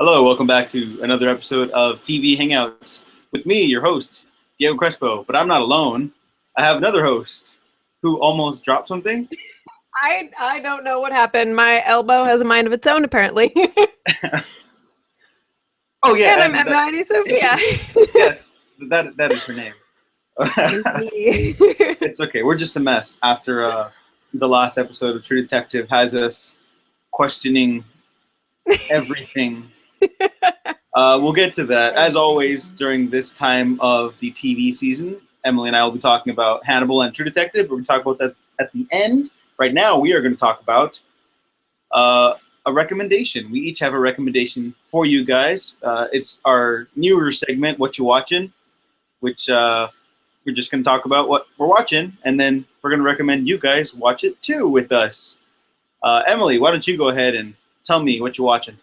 Hello, welcome back to another episode of TV Hangouts with me, your host, Diego Crespo. But I'm not alone. I have another host who almost dropped something. I don't know what happened. My elbow has a mind of its own, apparently. Oh yeah, And I'm Mighty Sophia. yes, that is her name. It's me. It's okay. We're just a mess after the last episode of True Detective has us questioning everything. We'll get to that. As always, during this time of the TV season, Emily and I will be talking about Hannibal and True Detective. We're going to talk about that at the end. Right now, we are going to talk about a recommendation. We each have a recommendation for you guys. It's our newer segment, What You Watching, which we're just going to talk about what we're watching, and then we're going to recommend you guys watch it too with us. Emily, why don't you go ahead and tell me what you're watching?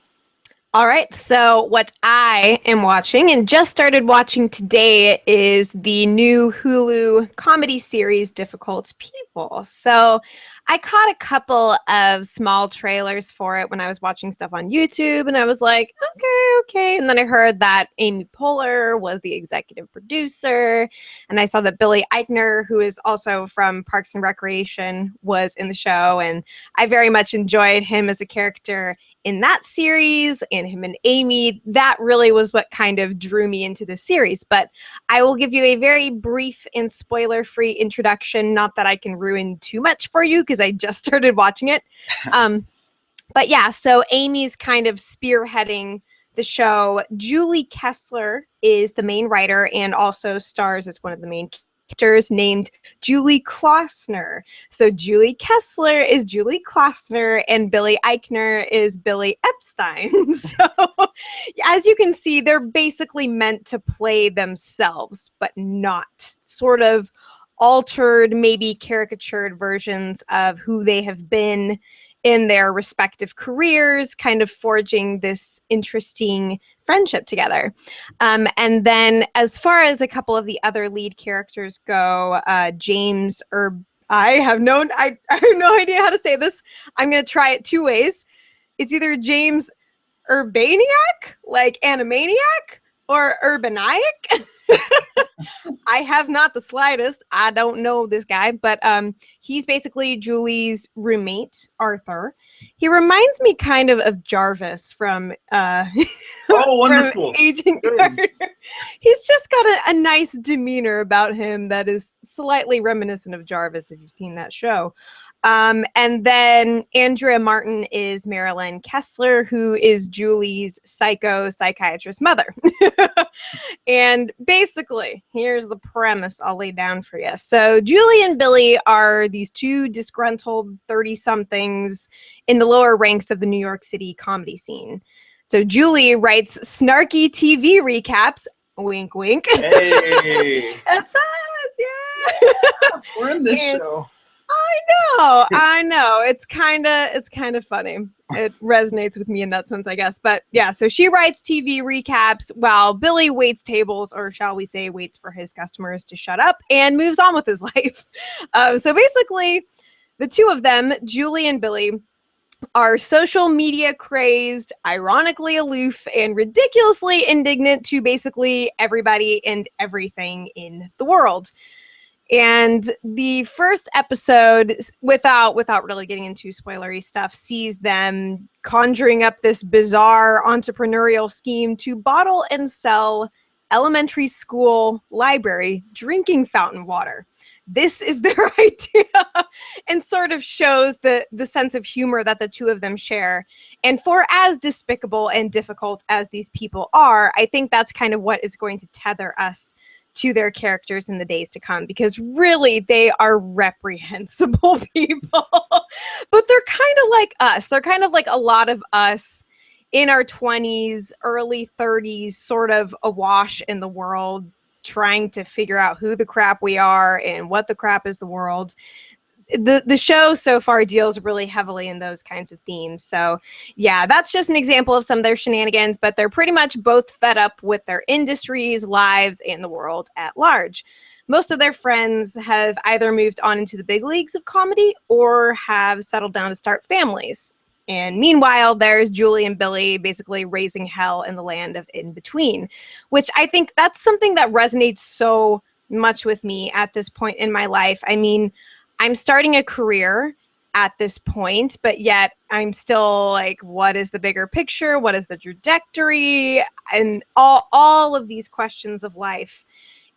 All right, so what I am watching and just started watching today is the new Hulu comedy series, Difficult People. So I caught a couple of small trailers for it when I was watching stuff on YouTube, and I was like, okay. And then I heard that Amy Poehler was the executive producer, and I saw that Billy Eichner, who is also from Parks and Recreation, was in the show, and I very much enjoyed him as a character in that series, and him and Amy. That really was what kind of drew me into the series. But I will give you a very brief and spoiler-free introduction. Not that I can ruin too much for you because I just started watching it. But yeah, so Amy's kind of spearheading the show. Julie Kessler is the main writer and also stars as one of the main characters, named Julie Klausner. So Julie Kessler is Julie Klausner and Billy Eichner is Billy Epstein. So as you can see, they're basically meant to play themselves, but not sort of altered, maybe caricatured versions of who they have been in their respective careers, kind of forging this interesting friendship together. And then as far as a couple of the other lead characters go, James I have no idea how to say this. I'm going to try it two ways. It's either James Urbaniak, like Animaniac, or Urbaniac. I have not the slightest. I don't know this guy, but he's basically Julie's roommate, Arthur. He reminds me kind of Jarvis from Oh, wonderful. from Agent Carter. He's just got a nice demeanor about him that is slightly reminiscent of Jarvis, if you've seen that show. And then Andrea Martin is Marilyn Kessler, who is Julie's psychiatrist mother. And basically, here's the premise I'll lay down for you. So Julie and Billy are these two disgruntled 30-somethings in the lower ranks of the New York City comedy scene. So Julie writes snarky TV recaps. Wink, wink. Hey, That's us, yeah. we're in this show. I know. It's kind of funny. It resonates with me in that sense, I guess. But yeah, so she writes TV recaps while Billy waits tables, or shall we say waits for his customers to shut up and moves on with his life. So basically, the two of them, Julie and Billy, are social media crazed, ironically aloof, and ridiculously indignant to basically everybody and everything in the world. And the first episode, without really getting into spoilery stuff, sees them conjuring up this bizarre entrepreneurial scheme to bottle and sell elementary school library drinking fountain water. This is their idea, and sort of shows the sense of humor that the two of them share. And for as despicable and difficult as these people are, I think that's kind of what is going to tether us to their characters in the days to come, because really they are reprehensible people. But they're kind of like us. They're kind of like a lot of us in our 20s, early 30s, sort of awash in the world, trying to figure out who the crap we are and what the crap is the world. The show so far deals really heavily in those kinds of themes. So yeah, that's just an example of some of their shenanigans, but they're pretty much both fed up with their industries, lives, and the world at large. Most of their friends have either moved on into the big leagues of comedy or have settled down to start families. And meanwhile, there's Julie and Billy basically raising hell in the land of in between, which I think that's something that resonates so much with me at this point in my life. I mean, I'm starting a career at this point, but yet I'm still like, what is the bigger picture? What is the trajectory? And all of these questions of life.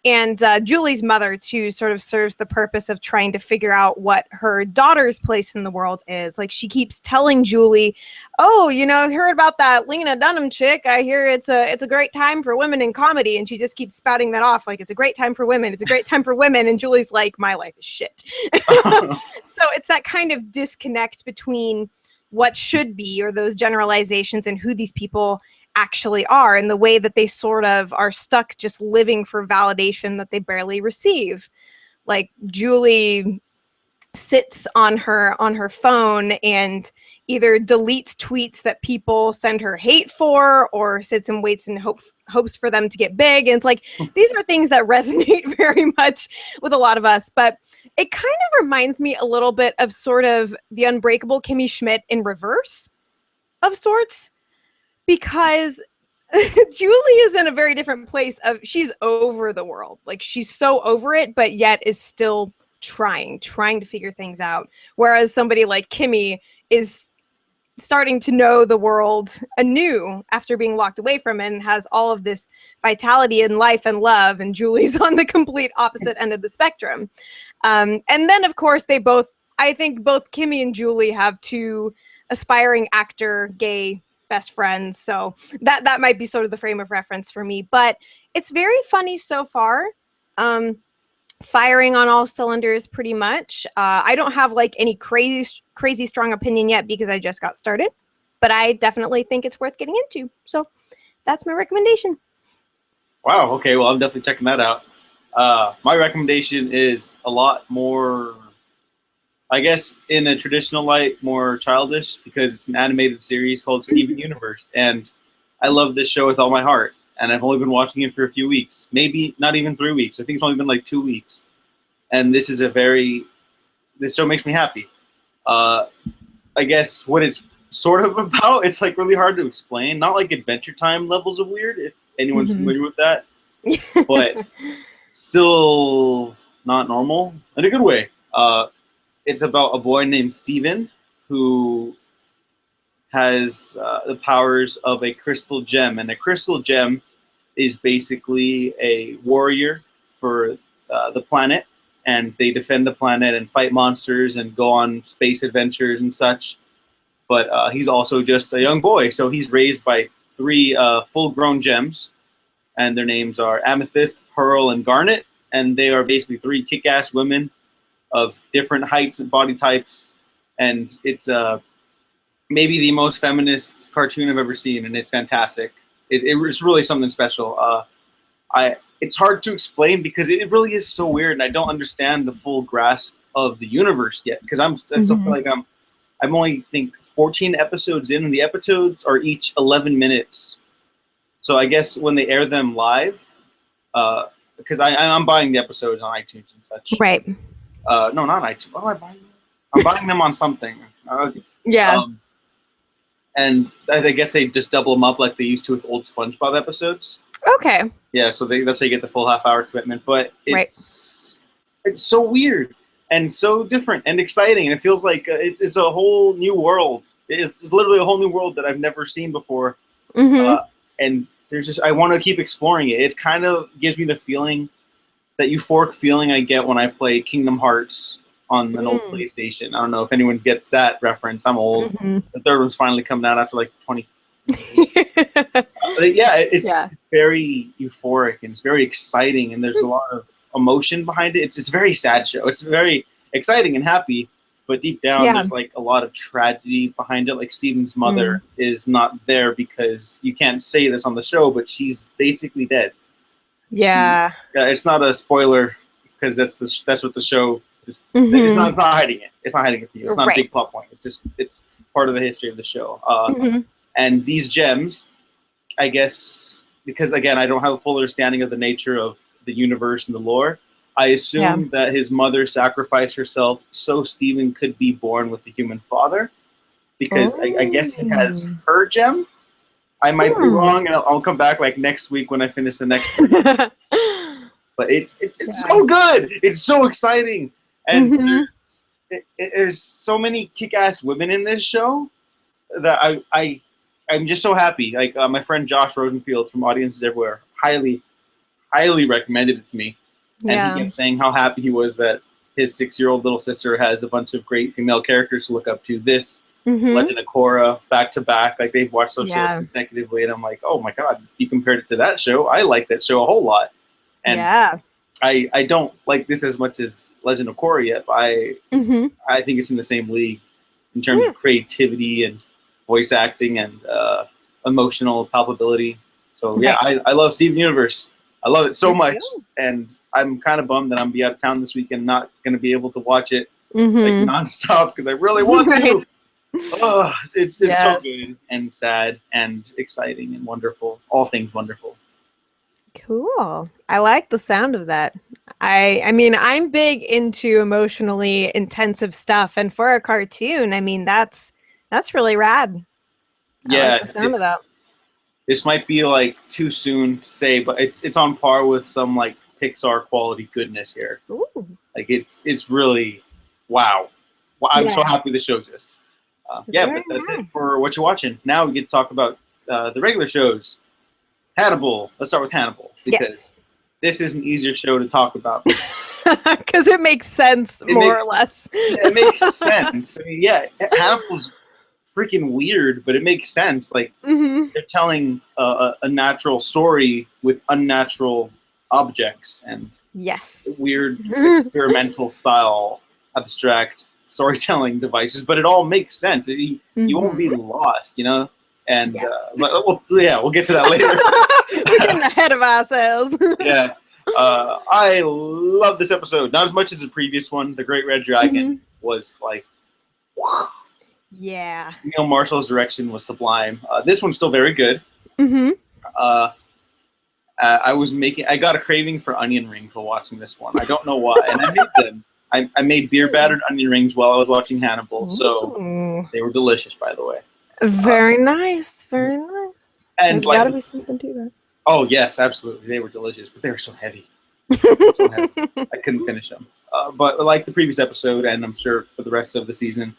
And Julie's mother, too, sort of serves the purpose of trying to figure out what her daughter's place in the world is. Like, she keeps telling Julie, oh, you know, I heard about that Lena Dunham chick. I hear it's a great time for women in comedy. And she just keeps spouting that off like, it's a great time for women. It's a great time for women. And Julie's like, my life is shit. So it's that kind of disconnect between what should be, or those generalizations, and who these people actually are, and the way that they sort of are stuck just living for validation that they barely receive. Like, Julie sits on her phone and either deletes tweets that people send her hate for, or sits and waits and hopes for them to get big. And it's like, these are things that resonate very much with a lot of us. But it kind of reminds me a little bit of sort of the Unbreakable Kimmy Schmidt in reverse of sorts, because Julie is in a very different place of, she's over the world. Like, she's so over it, but yet is still trying to figure things out. Whereas somebody like Kimmy is starting to know the world anew after being locked away from it, and has all of this vitality in life and love. And Julie's on the complete opposite end of the spectrum. And then, of course, I think both Kimmy and Julie have two aspiring actor gay best friends, so that might be sort of the frame of reference for me. But it's very funny so far, firing on all cylinders pretty much. I don't have like any crazy strong opinion yet because I just got started, but I definitely think it's worth getting into, so that's my recommendation. Wow, okay, well, I'm definitely checking that out. My recommendation is a lot more, I guess, in a traditional light, more childish, because it's an animated series called Steven Universe, and I love this show with all my heart. And I've only been watching it for a few weeks, maybe not even 3 weeks. I think it's only been like 2 weeks, and this show makes me happy. I guess what it's sort of about, it's like really hard to explain. Not like Adventure Time levels of weird, if anyone's familiar with that, but still not normal in a good way. It's about a boy named Steven who has the powers of a crystal gem. And a crystal gem is basically a warrior for the planet. And they defend the planet and fight monsters and go on space adventures and such. But he's also just a young boy. So he's raised by 3 full-grown gems. And their names are Amethyst, Pearl, and Garnet. And they are basically 3 kick-ass women of different heights and body types, and it's maybe the most feminist cartoon I've ever seen, and it's fantastic. It's really something special. It's hard to explain because it really is so weird, and I don't understand the full grasp of the universe yet, because I still feel like I'm only, think, 14 episodes in, and the episodes are each 11 minutes. So I guess when they air them live, because I'm buying the episodes on iTunes and such. Right. No, not iTunes. What am I buying them? I'm buying them on something. Yeah. And I guess they just double them up like they used to with old SpongeBob episodes. Okay. Yeah, so that's how you get the full half-hour commitment. But it's so weird and so different and exciting, and it feels like it's a whole new world. It's literally a whole new world that I've never seen before. And there's just, I want to keep exploring it. It kind of gives me the feeling, that euphoric feeling I get when I play Kingdom Hearts on an old PlayStation. I don't know if anyone gets that reference. I'm old. The third one's finally coming out after like 20. It's very euphoric and it's very exciting, and there's a lot of emotion behind it. It's a very sad show. It's very exciting and happy, but deep down there's like a lot of tragedy behind it. Like Steven's mother is not there, because you can't say this on the show, but she's basically dead. Yeah. It's not a spoiler, because that's what the show is. It's not hiding it. It's not hiding it from you. It's not a big plot point. It's part of the history of the show. And these gems, I guess, because again, I don't have a full understanding of the nature of the universe and the lore, I assume that his mother sacrificed herself so Steven could be born with a human father. because I guess he has Oh. her gem. I might be wrong, and I'll come back like next week when I finish the next one. But it's so good. It's so exciting, and there's so many kick-ass women in this show that I'm just so happy. Like my friend Josh Rosenfield from Audiences Everywhere highly recommended it to me, and he kept saying how happy he was that his 6-year-old little sister has a bunch of great female characters to look up to. This Legend of Korra back to back, like they've watched those shows consecutively, and I'm like, oh my god, you compared it to that show. I like that show a whole lot, and I don't like this as much as Legend of Korra yet, but I think it's in the same league in terms of creativity and voice acting and emotional palpability. So yeah, I love Steven Universe. I love it so much, and I'm kind of bummed that I'm be out of town this weekend, not going to be able to watch it like nonstop because I really want to. Oh, it's so good and sad and exciting and wonderful. All things wonderful. Cool. I like the sound of that. I mean, I'm big into emotionally intensive stuff, and for a cartoon, I mean, that's really rad. Yeah, I like the sound of that. This might be like too soon to say, but it's on par with some like Pixar quality goodness here. Ooh. Like it's really wow. Well, I'm so happy the show exists. But that's it for what you're watching. Now we get to talk about the regular shows. Hannibal. Let's start with Hannibal because this is an easier show to talk about. Because it makes sense, more or less. It makes sense. I mean, Hannibal's freaking weird, but it makes sense. Like they're telling a natural story with unnatural objects and weird experimental style abstract storytelling devices, but it all makes sense. You won't be lost, you know. And we'll get to that later. We're getting ahead of ourselves. I love this episode. Not as much as the previous one. The Great Red Dragon was like, Neil Marshall's direction was sublime. This one's still very good. I got a craving for onion rings while watching this one. I don't know why, and I made them. I made beer battered onion rings while I was watching Hannibal, so they were delicious, by the way. Very nice, very nice. And there's gotta be something to that. Oh yes, absolutely. They were delicious, but they were so heavy. I couldn't finish them. But like the previous episode, and I'm sure for the rest of the season,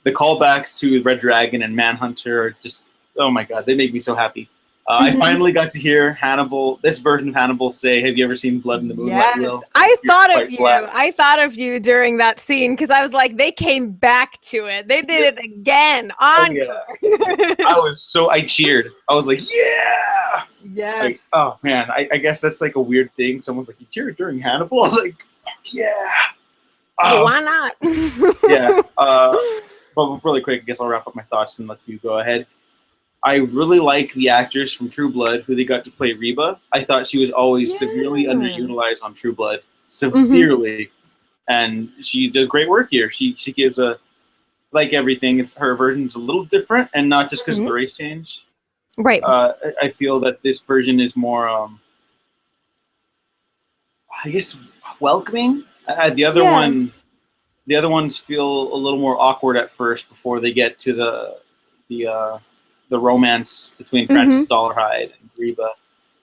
the callbacks to Red Dragon and Manhunter are just, oh my god, they make me so happy. I finally got to hear Hannibal, this version of Hannibal, say, "Have you ever seen Blood in the Moonlight?" Yes, I thought of you. I thought of you during that scene because I was like, they came back to it. They did it again. Encore. I cheered. I was like, yeah. Yes. Like, oh man, I guess that's like a weird thing. Someone's like, you cheered during Hannibal? I was like, fuck yeah. Why not? But really quick, I guess I'll wrap up my thoughts and let you go ahead. I really like the actress from True Blood who they got to play Reba. I thought she was always severely underutilized on True Blood. Severely. And she does great work here. She gives like everything, her version's a little different, and not just because of the race change. Right. I feel that this version is more, I guess, welcoming. The other ones feel a little more awkward at first before they get to the romance between Francis Dolarhyde and Reba.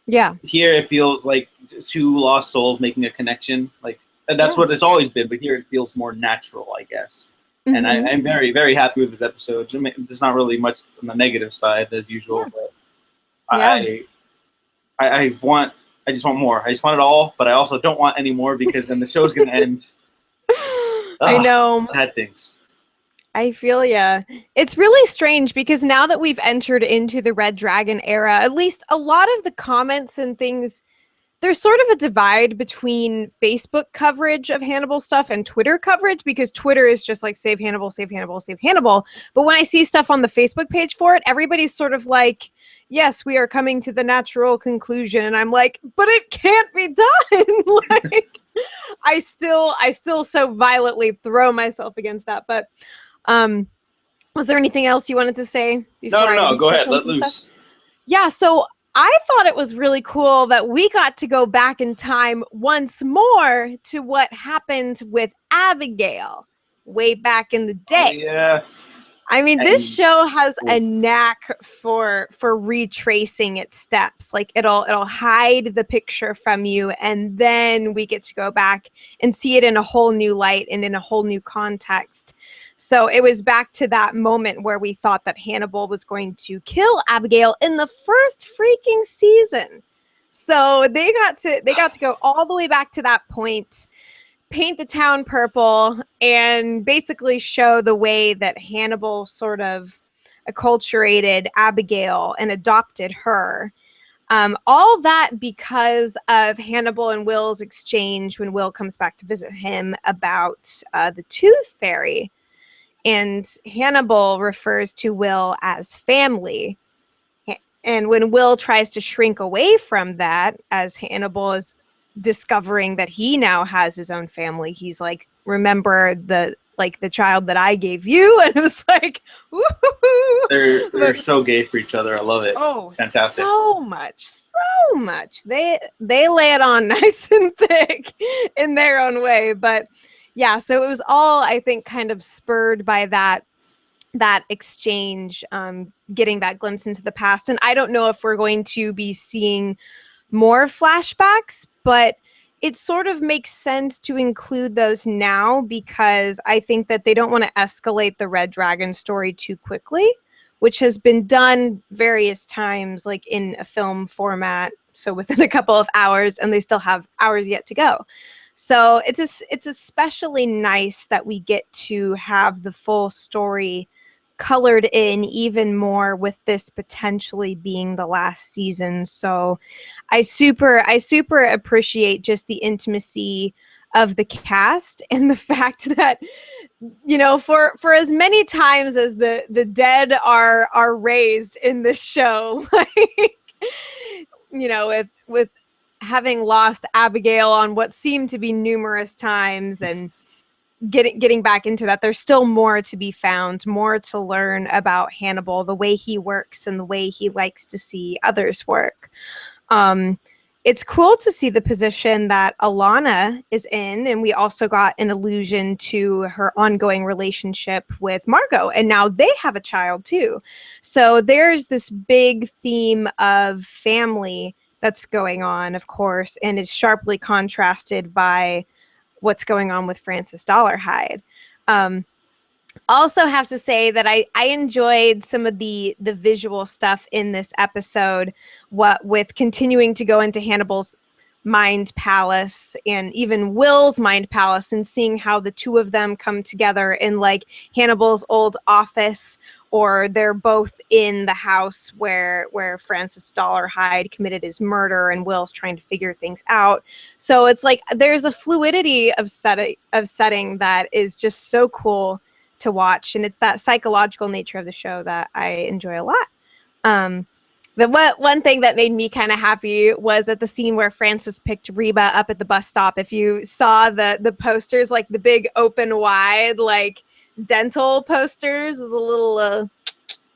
Yeah. Here it feels like two lost souls making a connection. Like that's what it's always been, but here it feels more natural, I guess. And I'm very, very happy with this episode. There's not really much on the negative side as usual, but I just want more. I just want it all, but I also don't want any more because then the show's gonna end. I know. Sad things. I feel ya. It's really strange because now that we've entered into the Red Dragon era, at least a lot of the comments and things, there's sort of a divide between Facebook coverage of Hannibal stuff and Twitter coverage, because Twitter is just like, save Hannibal, save Hannibal, save Hannibal. But when I see stuff on the Facebook page for it, everybody's sort of like, yes, we are coming to the natural conclusion. And I'm like, but it can't be done. Like, I still so violently throw myself against that. But was there anything else you wanted to say? No. Go ahead. Let loose. Yeah. So I thought it was really cool that we got to go back in time once more to what happened with Abigail way back in the day. Yeah. I mean, this And show has a knack for retracing its steps. Like it'll hide the picture from you, and then we get to go back and see it in a whole new light and in a whole new context. So it was back to that moment where we thought that Hannibal was going to kill Abigail in the first freaking season. So they got to go all the way back to that point, paint the town purple, and basically show the way that Hannibal sort of acculturated Abigail and adopted her. All that because of Hannibal and Will's exchange when Will comes back to visit him about the Tooth Fairy. And Hannibal refers to Will as family. And when Will tries to shrink away from that, as Hannibal is discovering that he now has his own family, he's like, remember the child that I gave you? And it was like, woo-hoo-hoo. they're so gay for each other. I love it. Oh, It's fantastic. so much. They lay it on nice and thick in their own way. But yeah, so it was all, I think, kind of spurred by that exchange, getting that glimpse into the past. And I don't know if we're going to be seeing more flashbacks, but it sort of makes sense to include those now, because I think that they don't want to escalate the Red Dragon story too quickly, which has been done various times, like in a film format, so within a couple of hours, and they still have hours yet to go. So it's especially nice that we get to have the full story colored in even more, with this potentially being the last season. So I super appreciate just the intimacy of the cast, and the fact that, you know, for as many times as the dead are raised in this show, like, you know, with having lost Abigail on what seemed to be numerous times, and getting back into that, there's still more to be found, more to learn about Hannibal, the way he works and the way he likes to see others work. It's cool to see the position that Alana is in, and we also got an allusion to her ongoing relationship with Margot, and now they have a child too. So there's this big theme of family that's going on, of course, and is sharply contrasted by what's going on with Frances Dollarhide. Also have to say that I enjoyed some of the visual stuff in this episode, what with continuing to go into Hannibal's mind palace and even Will's mind palace, and seeing how the two of them come together in like Hannibal's old office, or they're both in the house where Francis Dollarhide committed his murder and Will's trying to figure things out. So it's like there's a fluidity of setting that is just so cool to watch, and it's that psychological nature of the show that I enjoy a lot. The one thing that made me kind of happy was at the scene where Francis picked Reba up at the bus stop. If you saw the posters, like the big open wide like dental posters, is a little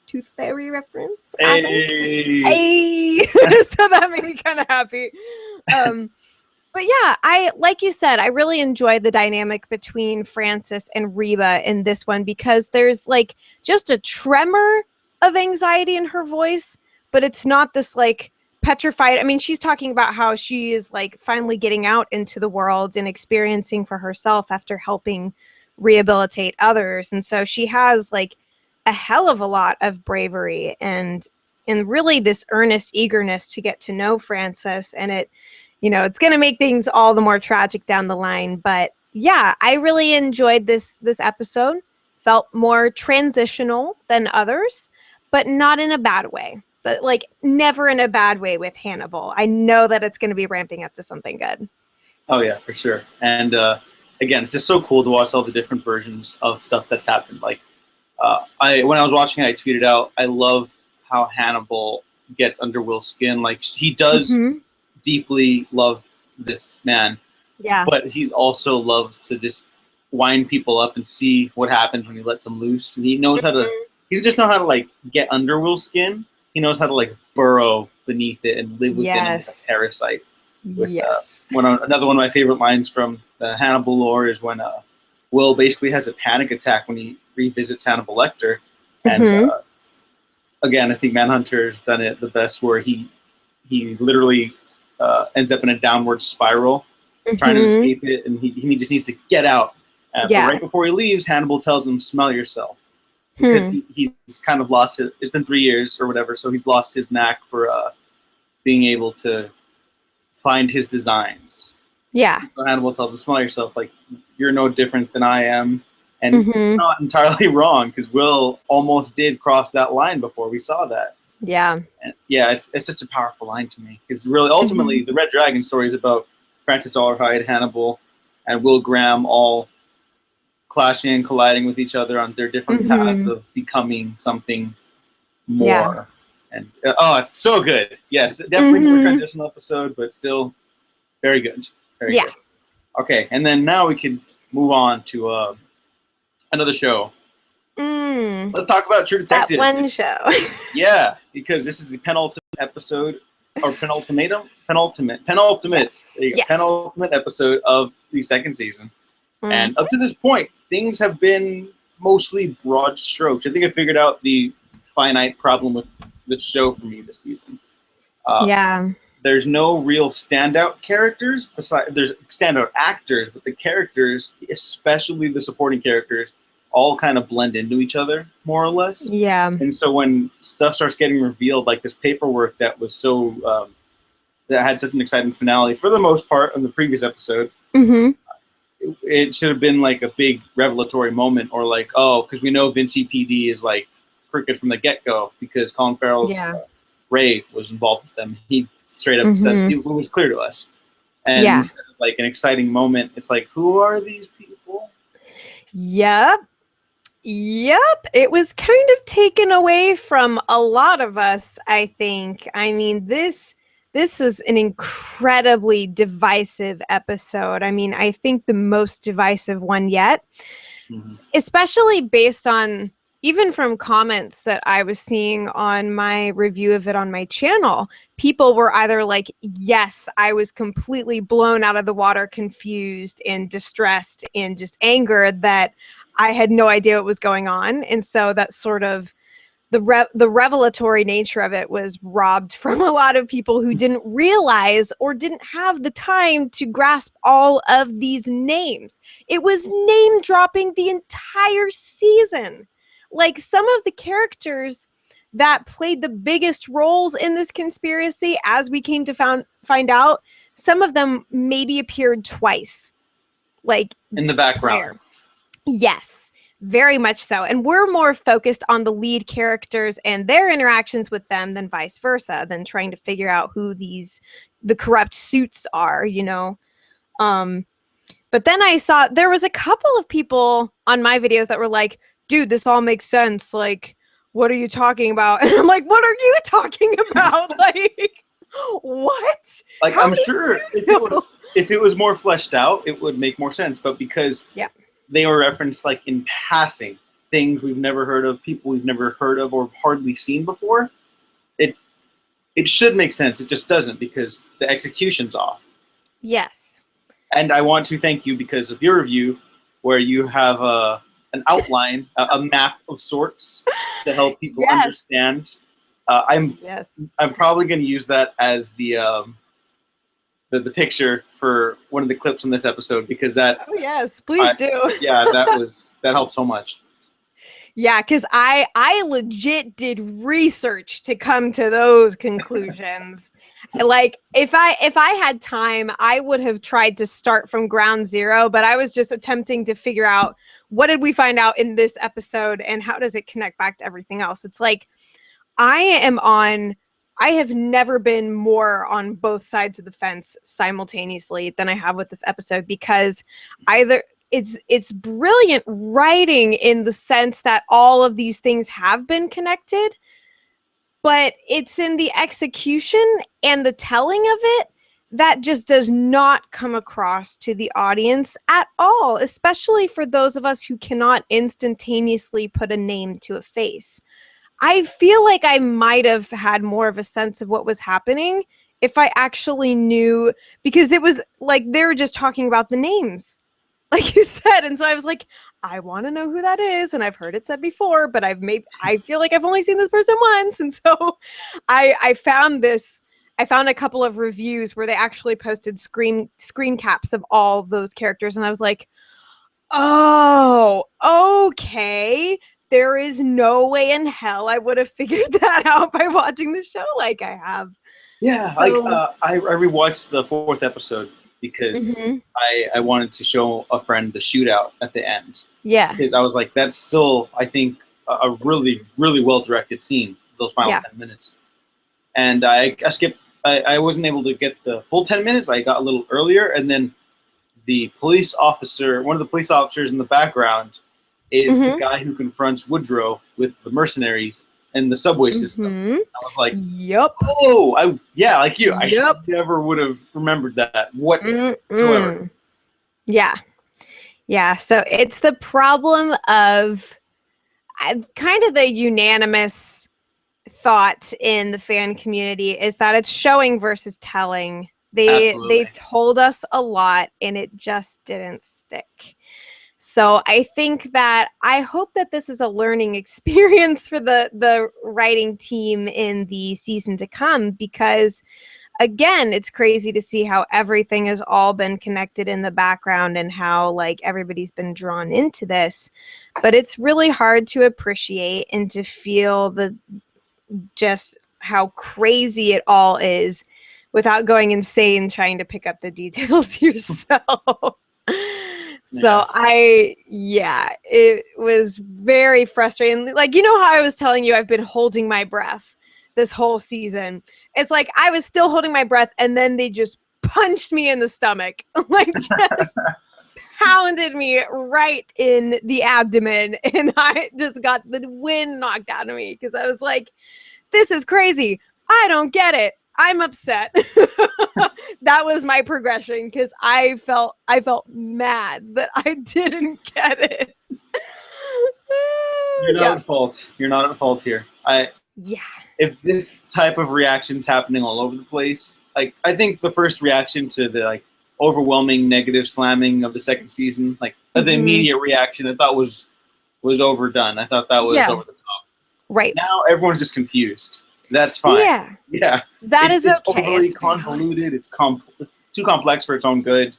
Tooth Fairy reference. Hey. So that made me kind of happy. But yeah, like you said, I really enjoyed the dynamic between Francis and Reba in this one, because there's like just a tremor of anxiety in her voice, but it's not this like petrified. I mean, she's talking about how she is like finally getting out into the world and experiencing for herself after helping rehabilitate others. And so she has like a hell of a lot of bravery and really this earnest eagerness to get to know Francis. And it, you know, it's going to make things all the more tragic down the line. But yeah, I really enjoyed this episode. Felt more transitional than others, but not in a bad way. But like never in a bad way with Hannibal. I know that it's going to be ramping up to something good. Oh yeah, for sure. And again, it's just so cool to watch all the different versions of stuff that's happened. Like when I was watching it, I tweeted out, I love how Hannibal gets under Will's skin. Like he does deeply love this man. Yeah. But he also loves to just wind people up and see what happens when he lets them loose. And he knows how to, he doesn't just know how to like get under Will's skin. He knows how to like burrow beneath it and live within him like a parasite. With, another one of my favorite lines from the Hannibal lore is when Will basically has a panic attack when he revisits Hannibal Lecter, And Mhm. again, I think Manhunter's done it the best, where he literally ends up in a downward spiral, trying to Mhm. escape it, and he just needs to get out. But Yeah. right before he leaves, Hannibal tells him, "Smell yourself," because Hmm. he's kind of lost it. It's been 3 years or whatever, so he's lost his knack for being able to find his designs. Yeah. So Hannibal tells him, "Smell yourself. Like, you're no different than I am." And he's Mhm. not entirely wrong, because Will almost did cross that line before we saw that. Yeah. And yeah, it's such a powerful line to me, because really, ultimately, Mhm. the Red Dragon story is about Francis Allardyce, Hannibal, and Will Graham all clashing and colliding with each other on their different paths Mhm. of becoming something Yeah. more. And oh, it's so good. Yes, definitely more Mhm. transitional episode, but still very good. Very Yeah. good. Okay, and then now we can move on to another show. Mm. Let's talk about True That Detective. one show. Yeah, because this is the penultimate episode, or penultimate. Yes. There you go. Yes. Penultimate episode of the second season. Mhm. And up to this point, things have been mostly broad strokes. I think I figured out the finite problem with the show for me this season. Uh, Yeah. there's no real standout characters. There's standout actors, but the characters, especially the supporting characters, all kind of blend into each other more or less. Yeah. And so when stuff starts getting revealed, like this paperwork that was so that had such an exciting finale for the most part in the previous episode, Mhm. it should have been like a big revelatory moment, or like, oh, because we know Vinci PD is like crooked from the get go, because Colin Farrell's Yeah. Ray was involved with them. He straight up said Mhm. it was clear to us. And Yeah. instead of like an exciting moment, it's like, who are these people? Yep. Yep. It was kind of taken away from a lot of us, I think. I mean, this was an incredibly divisive episode. I mean, I think the most divisive one yet, Mm-hmm. especially based on even from comments that I was seeing on my review of it on my channel. People were either like, yes, I was completely blown out of the water, confused and distressed and just angered that I had no idea what was going on. And so that sort of the revelatory nature of it was robbed from a lot of people who didn't realize or didn't have the time to grasp all of these names. It was name dropping the entire season. Like some of the characters that played the biggest roles in this conspiracy, as we came to find out, some of them maybe appeared twice, like In the background. prior. Yes, very much so. And we're more focused on the lead characters and their interactions with them than vice versa, than trying to figure out who the corrupt suits are, you know. Um, but then I saw there was a couple of people on my videos that were like, dude, this all makes sense. Like, what are you talking about? And I'm like, what are you talking about? Like, what? Like, How I'm did sure you if it was more fleshed out, it would make more sense. But because Yeah. they were referenced like in passing, things we've never heard of, people we've never heard of or hardly seen before, it should make sense. It just doesn't, because the execution's off. Yes. And I want to thank you because of your review, where you have an outline, a map of sorts to help people Yes. understand. Yes. I'm probably going to use that as the picture for one of the clips in this episode, because that Oh yes, please do. yeah, that helped so much. Yeah, because I legit did research to come to those conclusions. Like if I had time, I would have tried to start from ground zero, but I was just attempting to figure out what did we find out in this episode and how does it connect back to everything else. It's like I have never been more on both sides of the fence simultaneously than I have with this episode, because either it's brilliant writing in the sense that all of these things have been connected, but it's in the execution and the telling of it that just does not come across to the audience at all, especially for those of us who cannot instantaneously put a name to a face. I feel like I might have had more of a sense of what was happening if I actually knew, because it was like they were just talking about the names, like you said. And so I was like, I want to know who that is, and I've heard it said before, but I feel like I've only seen this person once, and so I found this. I found a couple of reviews where they actually posted screen caps of all those characters, and I was like, oh, okay. There is no way in hell I would have figured that out by watching the show like I have. Yeah, So, I rewatched the 4th episode because mhm. I wanted to show a friend the shootout at the end, Yeah, because I was like, that's still, I think, a really, really well directed scene, those final yeah. 10 minutes. And I skipped, I wasn't able to get the full 10 minutes. I got a little earlier, and then the police officer, one of the police officers in the background, is the Mhm. guy who confronts Woodrow with the mercenaries in the subway system. Mhm. I was like, Yep. oh, yeah, like you. I Yep. never would have remembered that whatsoever. Mm-mm. Yeah. Yeah. So it's the problem of kind of the unanimous thought in the fan community is that it's showing versus telling. They Absolutely. told us a lot and it just didn't stick. So I think that I hope that this is a learning experience for the writing team in the season to come, because again, it's crazy to see how everything has all been connected in the background and how like everybody's been drawn into this. But it's really hard to appreciate and to feel the just how crazy it all is without going insane trying to pick up the details yourself. So it was very frustrating. Like, you know how I was telling you I've been holding my breath this whole season. It's like I was still holding my breath and then they just punched me in the stomach. Like just pounded me right in the abdomen and I just got the wind knocked out of me because I was like, this is crazy. I don't get it. I'm upset. That was my progression because I felt mad that I didn't get it. You're not Yeah. at fault. You're not at fault here. Yeah. If this type of reaction's happening all over the place, like I think the first reaction to the like overwhelming negative slamming of the second season, like the immediate reaction, I thought was overdone. I thought that was Yeah. over the top. Right. Now everyone's just confused. That's fine. Yeah. Yeah, That is it's okay. overly It's convoluted. It's too complex for its own good, and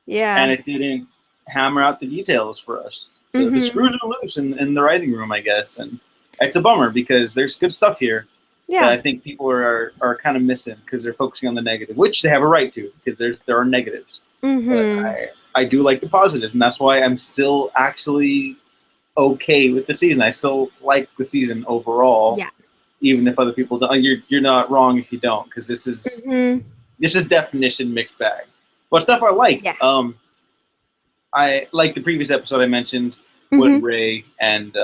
yeah. it didn't hammer out the details for us. The Mhm. screws are loose in the writing room, I guess, and it's a bummer because there's good stuff here that Yeah. I think people are kind of missing because they're focusing on the negative, which they have a right to because there are negatives. But Mhm. I do like the positive, and that's why I'm still actually okay with the season. I still like the season overall, Yeah. even if other people don't. You're not wrong if you don't, because Mhm. this is definition mixed bag. But stuff I liked. Yeah. I like the previous episode I mentioned when Mhm. Ray and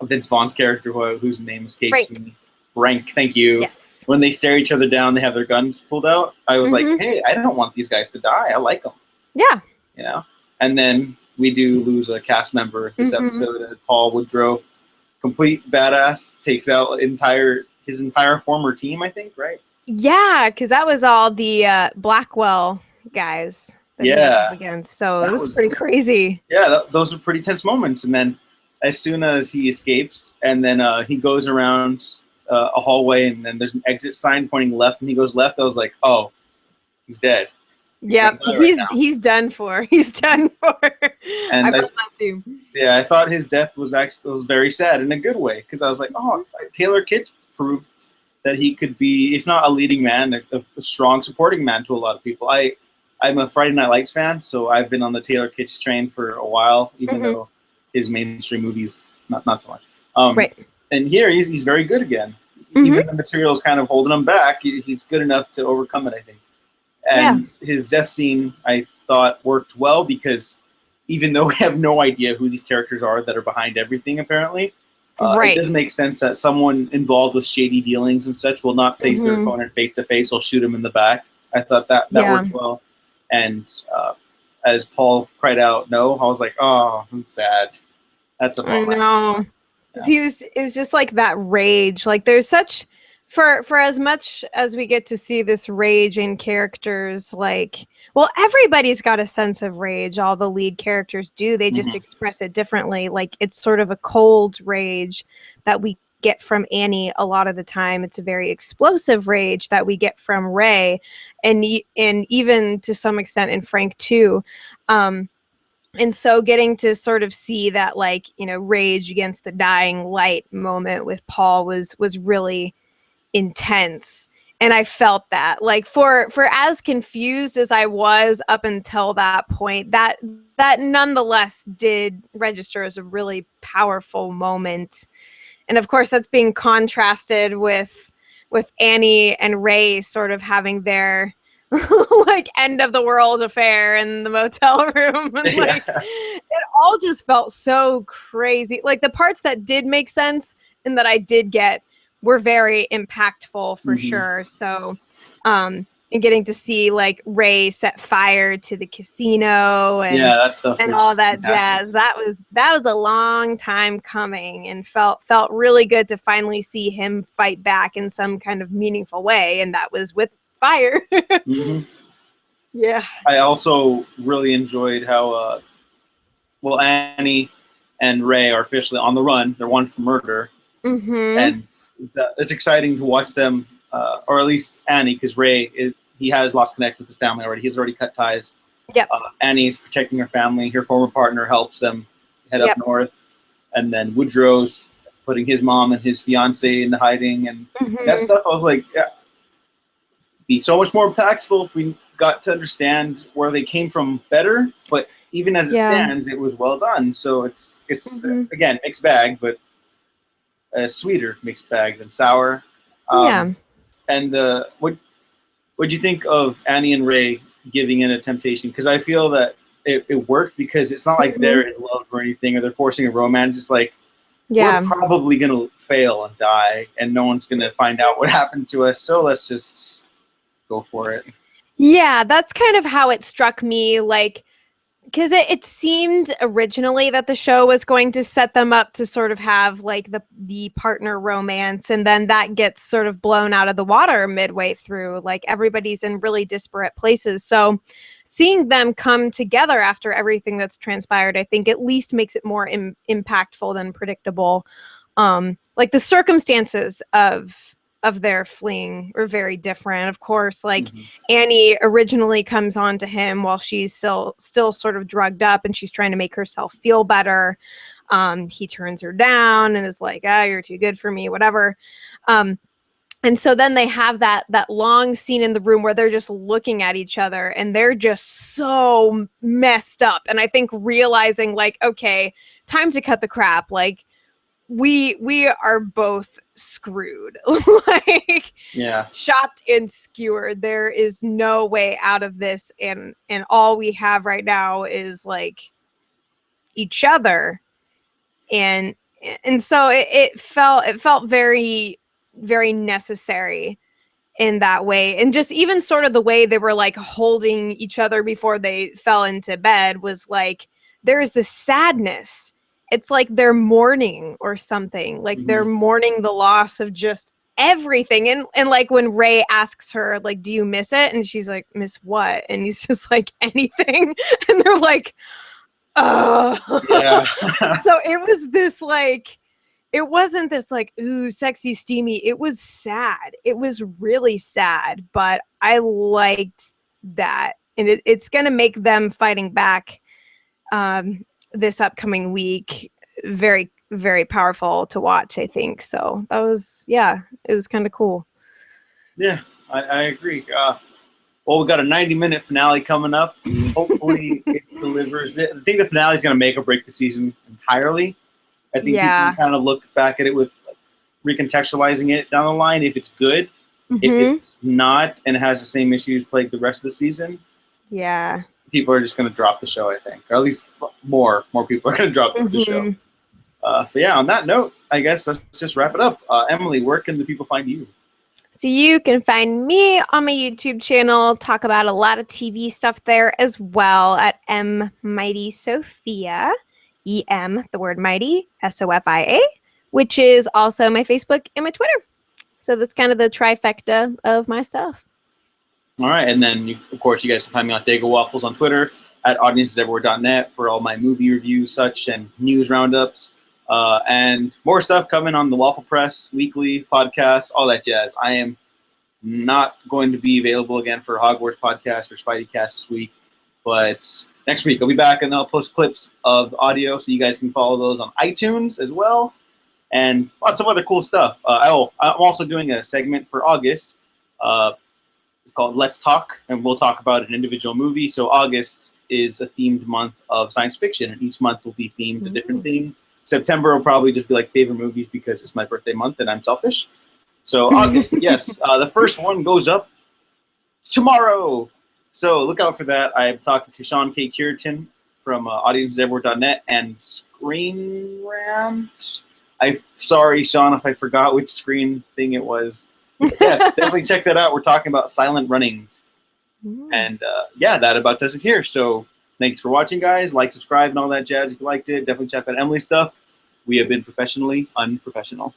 Vince Vaughn's character, whose name escapes Frank. me, Rank, thank you. Yes. When they stare each other down, they have their guns pulled out. I was like, Mhm. hey, I don't want these guys to die. I like them, Yeah. you know. And then we do lose a cast member this Mhm. episode. Paul Woodrow, complete badass, takes out his entire former team. I think, right? Yeah, because that was all the Blackwell guys that he was up Yeah, against. So it that was was pretty crazy. yeah. Those are pretty tense moments. And then as soon as he escapes, and then he goes around a hallway, and then there's an exit sign pointing left, and he goes left. I was like, oh, he's dead. He's gonna Yep, die right now. he's done for. He's done for. I And felt that too. yeah, I thought his death was very sad in a good way because I was like, oh, Taylor Kitsch proved that he could be, if not a leading man, a strong supporting man to a lot of people. I'm a Friday Night Lights fan, so I've been on the Taylor Kitsch train for a while, even Mhm. though his mainstream movies not so much. Right. And here he's very good again. Mhm. Even the material is kind of holding him back. He's good enough to overcome it, I think. Yeah. And his death scene, I thought, worked well because even though we have no idea who these characters are that are behind everything, apparently, it Right. doesn't make sense that someone involved with shady dealings and such will not face their Mhm. opponent face to face. Will shoot him in the back. I thought that Yeah. worked well. And as Paul cried out, "No," I was like, "Oh, I'm sad. That's a I bummer." know. 'Cause Yeah. it was just like that rage. Like there's such For as much as we get to see this rage in characters, like, well, everybody's got a sense of rage. All the lead characters do. They just Mhm. express it differently. Like, it's sort of a cold rage that we get from Annie a lot of the time. It's a very explosive rage that we get from Ray, and even to some extent in Frank too. And so getting to sort of see that, like, rage against the dying light moment with Paul was really intense, and I felt that, like, for as confused as I was up until that point, that nonetheless did register as a really powerful moment. And of course that's being contrasted with Annie and Ray sort of having their like end of the world affair in the motel room, and like Yeah. it all just felt so crazy. Like, the parts that did make sense and that I did get were very impactful for Mhm. sure. So and getting to see, like, Ray set fire to the casino Yeah, that stuff and all was that fantastic. jazz, that was a long time coming, and felt really good to finally see him fight back in some kind of meaningful way, and that was with fire. Hmm. Yeah. I also really enjoyed how, well, Annie and Ray are officially on the run. They're wanted for murder, Mm-hmm. and it's exciting to watch them, or at least Annie, because he has lost connection with his family already. He's already cut ties. Yep. Annie's protecting her family. Her former partner helps them head up Yep. north, and then Woodrow's putting his mom and his fiance into hiding, and that Mm-hmm. stuff. I was like, yeah, be so much more impactful if we got to understand where they came from better. But even as it Yeah. stands, it was well done. So it's Mm-hmm. again mixed bag, but a sweeter mixed bag than sour. Yeah. And what do you think of Annie and Ray giving in a temptation? Because I feel that it worked, because it's not like Mm-hmm. they're in love or anything, or they're forcing a romance. It's like, we're Yeah. probably gonna fail and die, and no one's gonna find out what happened to us. So let's just go for it. Yeah, that's kind of how it struck me. Like, because it seemed originally that the show was going to set them up to sort of have, like, the partner romance, and then that gets sort of blown out of the water midway through. Like, everybody's in really disparate places, so seeing them come together after everything that's transpired, I think, at least makes it more impactful than predictable. Like, the circumstances of their fleeing are very different. Of course, like, Mm-hmm. Annie originally comes on to him while she's still sort of drugged up, and she's trying to make herself feel better. He turns her down and is like, "Ah, you're too good for me," whatever. Um, and so then they have that long scene in the room where they're just looking at each other, and they're just so messed up. And I think realizing, like, okay, time to cut the crap. Like, we are both screwed. Like, Yeah. chopped and skewered. There is no way out of this, and all we have right now is, like, each other. And so it felt very, very necessary in that way. And just even sort of the way they were, like, holding each other before they fell into bed was like, there is this sadness. It's like they're mourning or something. Like, they're Mm-hmm. mourning the loss of just everything. And like, when Ray asks her, like, do you miss it? And she's like, miss what? And he's just like, anything. And they're like, oh. Yeah. So it was this, like, it wasn't this, like, ooh, sexy, steamy. It was sad. It was really sad, but I liked that. And it's going to make them fighting back this upcoming week very, very powerful to watch, I think. So that was, yeah, it was kind of cool. Yeah, I agree. Well, we got a 90-minute finale coming up. Hopefully, it delivers it. I think the finale is going to make or break the season entirely. I think people can Yeah. kind of look back at it with, like, recontextualizing it down the line if it's good. If Mm-hmm. it's not and has the same issues plague the rest of the season, Yeah. people are just going to drop the show, I think. Or at least more people are going to drop the show. Mm-hmm. But yeah, on that note, I guess let's just wrap it up. Emily, where can the people find you? So you can find me on my YouTube channel, talk about a lot of TV stuff there as well, at M Mighty Sophia, EM, the word mighty, SOFIA, which is also my Facebook and my Twitter. So that's kind of the trifecta of my stuff. All right, and then of course you guys can find me on Dago Waffles on Twitter, at audienceseverywhere.net for all my movie reviews, such, and news roundups, and more stuff coming on the Waffle Press weekly podcast, all that jazz. I am not going to be available again for Hogwarts podcast or Spidey Cast this week, but next week I'll be back and I'll post clips of audio so you guys can follow those on iTunes as well, and lots of other cool stuff. I'm also doing a segment for August. It's called Let's Talk, and we'll talk about an individual movie. So August is a themed month of science fiction, and each month will be themed a different theme. September will probably just be like favorite movies because it's my birthday month and I'm selfish. So August, yes, the first one goes up tomorrow. So look out for that. I'm talking to Sean K. Curitan from audienceseverywhere.net and Screen Rant. I'm sorry, Sean, if I forgot which screen thing it was. Yes, definitely check that out. We're talking about silent runnings. And yeah, that about does it here. So thanks for watching, guys. Like, subscribe, and all that jazz if you liked it. Definitely check out Emily's stuff. We have been professionally unprofessional.